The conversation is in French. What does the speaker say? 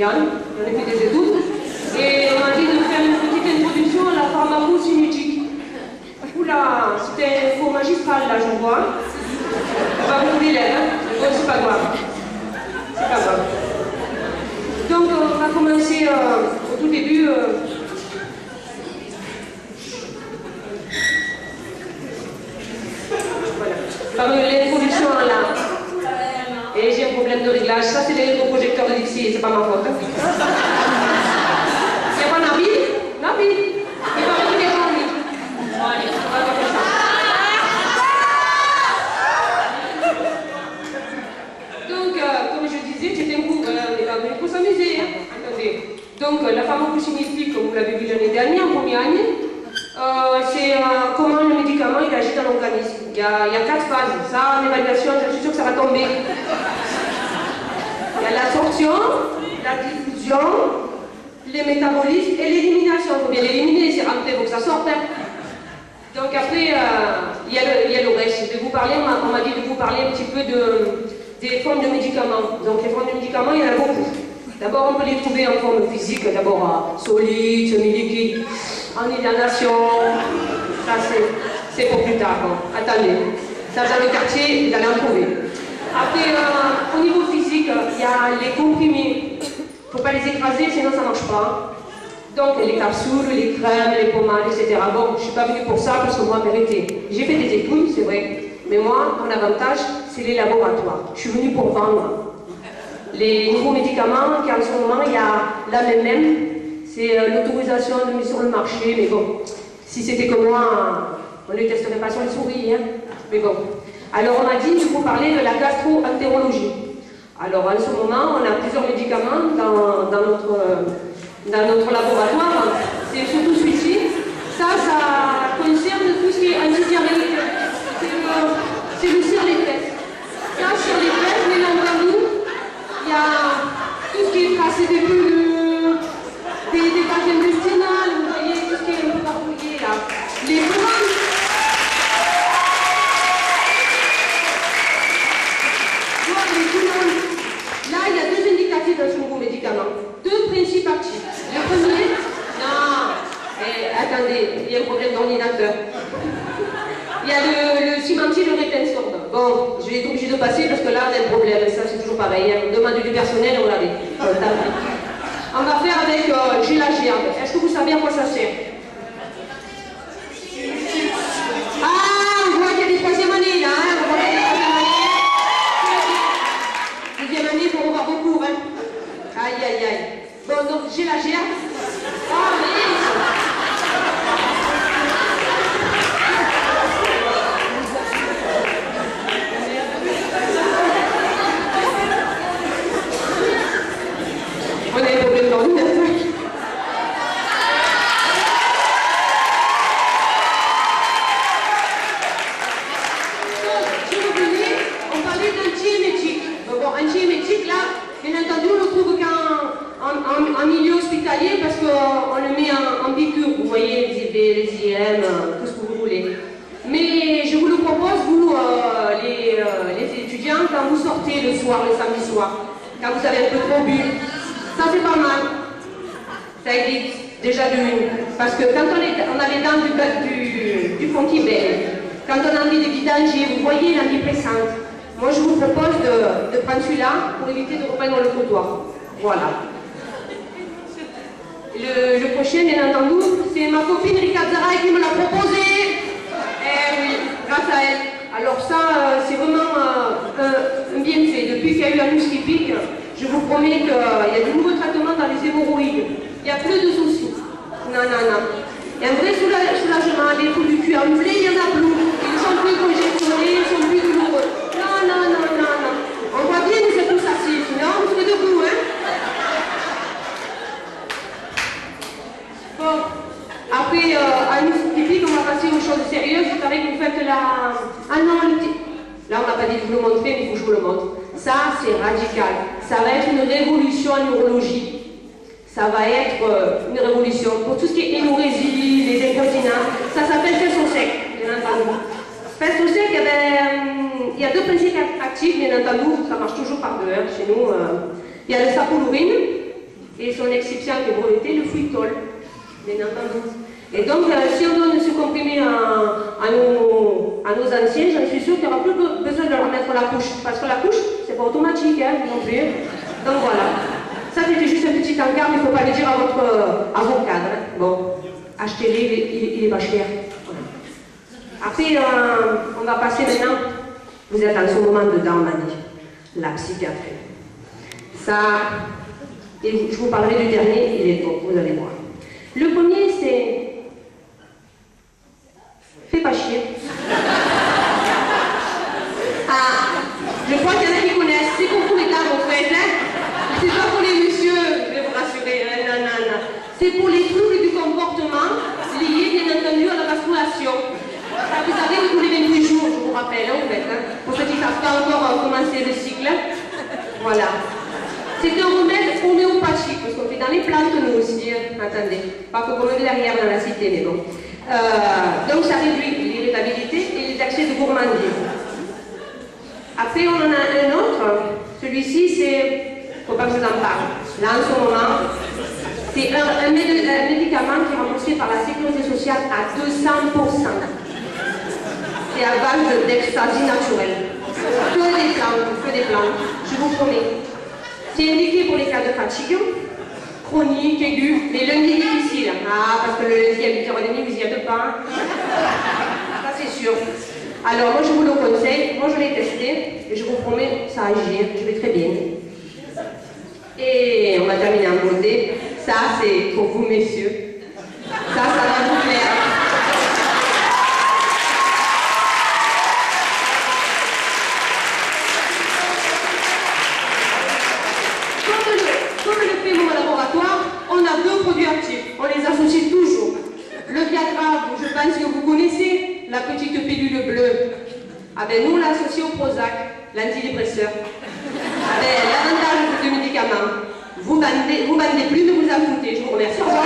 Yann, on a fait des études, et on m'a dit de faire une petite introduction à la pharmacocinétique. Oula, c'était un cours magistral là, je vois. Pas beaucoup d'élèves, hein, mais bon, c'est pas grave. C'est pas grave. Donc, on va commencer au tout début. Voilà. Par l'introduction là. Et j'ai un problème de réglage. Ça, c'est l'électroprojecteur de Dixie, c'est pas ma faute. Il n'y a pas Nabil? Nabil? Il va revenir en lui. Bon, allez, on va faire ça. Donc, comme je disais, c'était un cours, on n'est pas venu pour s'amuser. Hein. Attendez. Donc, la pharmacocinétique, comme vous l'avez vu l'année dernière, en première année, c'est comment le médicament il agit dans l'organisme. Il y a 4 phases. Ça, en évaluation, je suis sûre que ça va tomber. Il y a l'absorption, la diffusion, les métabolismes et l'élimination. Il faut bien l'éliminer, c'est rentré, il faut que ça sorte. Hein. Donc après, il y a le reste. Je vais vous parler, on m'a dit de vous parler un petit peu des formes de médicaments. Donc les formes de médicaments, il y en a beaucoup. D'abord, on peut les trouver en forme physique, d'abord solide, semi-liquide, en inhalation. Ça, c'est pour plus tard. Bon. Attendez, ça dans le quartier, vous allez en trouver. Après, au niveau physique, il y a les comprimés. Il ne faut pas les écraser, sinon ça ne marche pas. Donc, les capsules, les crèmes, les pommades, etc. Bon, je ne suis pas venue pour ça parce que moi, en vérité, j'ai fait des études, c'est vrai. Mais moi, mon avantage, c'est les laboratoires. Je suis venue pour vendre. Les nouveaux médicaments, car en ce moment, il y a la même, c'est l'autorisation de mise sur le marché. Mais bon, si c'était comme moi, on ne testerait pas sur les souris. Hein. Mais bon. Alors, on m'a dit qu'il faut parler de la gastro-entérologie. Alors, en ce moment, on a plusieurs médicaments dans notre laboratoire. C'est surtout celui-ci. Ça concerne tout ce qui est antidiarrhéique. C'est le Sirlefest. Ça, Sirlefest, mais nous, il y a tout ce qui est tracé des bulles, des vagues intestinales, vous voyez, tout ce qui est un peu barbouillé là. Les couronnes. Là, il y a 2 indicatifs dans ce nouveau médicament. 2 principes actifs. Le premier, non, attendez, il y a un problème d'ordinateur. Il y a le cimentil de rétention. Bon, je vais être obligée de passer parce que là, on a un problème. Ça, c'est toujours pareil. Hein. On demande du personnel, on l'avait. On va faire avec j'ai la gerbe. Est-ce que vous savez à quoi ça sert? Ah, on voit qu'il y a des 3e années là. Hein. On voit qu'il y a des 2e année pour avoir recours. Hein. Aïe, aïe, aïe. Bon, donc j'ai la gerbe. Ah, mais... On a un problème d'ordinateur. Je revenais, on parlait d'antiémétique. Bon, antiémétique, là, bien entendu, on le trouve qu'en milieu hospitalier parce qu'on le met en piqûre. Vous voyez, les IV, les IM, tout ce que vous voulez. Mais je vous le propose, vous, les étudiants, quand vous sortez le soir, le samedi soir, quand vous avez un peu trop bu, ça c'est pas mal. Ça existe déjà de une. Parce que quand on a les dents du fonkibel, quand on a envie de vidanger, vous voyez l'antipressante. Moi je vous propose de prendre celui-là pour éviter de reprendre le trottoir. Voilà. Le prochain, bien entendu, c'est ma copine Rika Zaraï qui me l'a proposé. Eh oui, grâce à elle. Alors ça, c'est vraiment un bienfait. Depuis qu'il y a eu la mouche qui pique, je vous promets qu'il y a de nouveaux traitements dans les hémorroïdes. Il n'y a plus de soucis. Non, non, non. Il y a un vrai soulagement, des trous du cul enflés, il y en a plus. Ils ne sont plus congestionnés, ils ne sont plus douloureux. Non, non, non, non, non. On voit bien que c'est tout ça, sinon on serait debout, hein. Bon, après, à une typique, on va passer aux choses sérieuses. Il paraît que vous faites la... Ah non, là on n'a pas dit de vous le montrer, mais il faut que je vous le montre. Ça, c'est radical. Ça va être une révolution en neurologie. Ça va être une révolution. Pour tout ce qui est énurésie, les incontinences, ça s'appelle fesson sec, bien entendu. Fesson sec, il y a 2 principes actifs, bien entendu, ça marche toujours par 2, hein, chez nous. Il y a le sapolurine, et son excipient qui est breveté, le fruitol, bien entendu. Et donc, si on donne ce comprimé à nos anciens, j'en suis sûre qu'il n'y aura plus besoin de leur mettre la couche. Parce que la couche, c'est pas automatique, hein, non plus. Donc voilà. Ça, c'était juste un petit encart, mais il ne faut pas le dire à vos cadres. Hein. Bon, achetez-les, il est pas cher. Voilà. Après, on va passer maintenant. Vous êtes en ce moment dedans, Mani, la psychiatrie. Ça, et je vous parlerai du dernier, il est bon, vous allez voir. Le premier, c'est... Fais pas chier. Ah, je crois qu'il y en a qui connaissent. C'est pour tous les dames, en fait. Hein? C'est pas pour les messieurs, je vais vous rassurer. Hein? Non, non, non. C'est pour les troubles du comportement liés, bien entendu, à la masturbation. Ça vous arrive tous les 28 jours, je vous rappelle, en fait. Hein? Pour ceux qui ne savent pas encore commencer le cycle. Voilà. C'est un remède homéopathique, parce qu'on fait dans les plantes, nous aussi. Hein? Attendez. Pas que comme derrière dans la cité, mais bon. Donc ça réduit l'irritabilité et les accès de gourmandise. Après on en a un autre, celui-ci c'est, faut pas que je vous en parle, là en ce moment, c'est un médicament qui est remboursé par la sécurité sociale à 200%. C'est à base d'ecstasy naturelle. Que des plantes, je vous promets. C'est indiqué pour les cas de fatigue, chronique, aiguë, les lundis difficiles. Ah, parce que le lundi à 8h30, vous n'y êtes pas. Ça, c'est sûr. Alors, moi, je vous le conseille. Moi, je l'ai testé. Et je vous promets, ça agit. Je vais très bien. Et on va terminer en beauté. Ça, c'est pour vous, messieurs. Ça va vous plaire. Comme le fait mon laboratoire, on a deux produits actifs. On les associe toujours. Le Viagra, je pense que vous connaissez, la petite pilule bleue. Ah ben nous, on l'associe au Prozac, l'antidépresseur. Ah ben, l'avantage de ce médicament, vous bandez plus, ne vous en foutez. Je vous remercie. Au revoir.